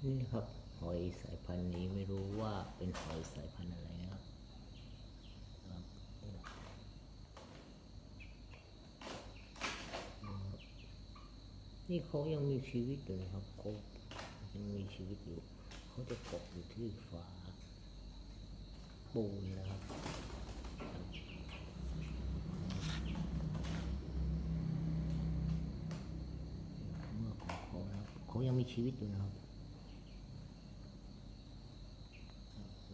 นี่ครับหอยสายพันธุ์นี้ไม่รู้ว่าเป็นหอยสายพันธุ์อะไรนะครับนี่เขายังมีชีวิตอยู่นะครับเขายังมีชีวิตอยู่เขาจะเกาะอยู่ที่ฝาปูนนะครับเมื่อของเขานะครับเขายังมีชีวิตอยู่นะครับ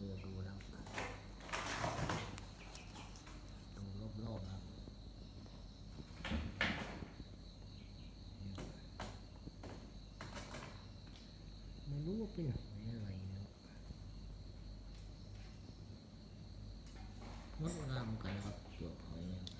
เราดูนะครับดูรอบๆนะครับไม่รู้ว่าเป็นหอยอะไรนะครับงดงามกันนะครับเปลือกหอยนะครับ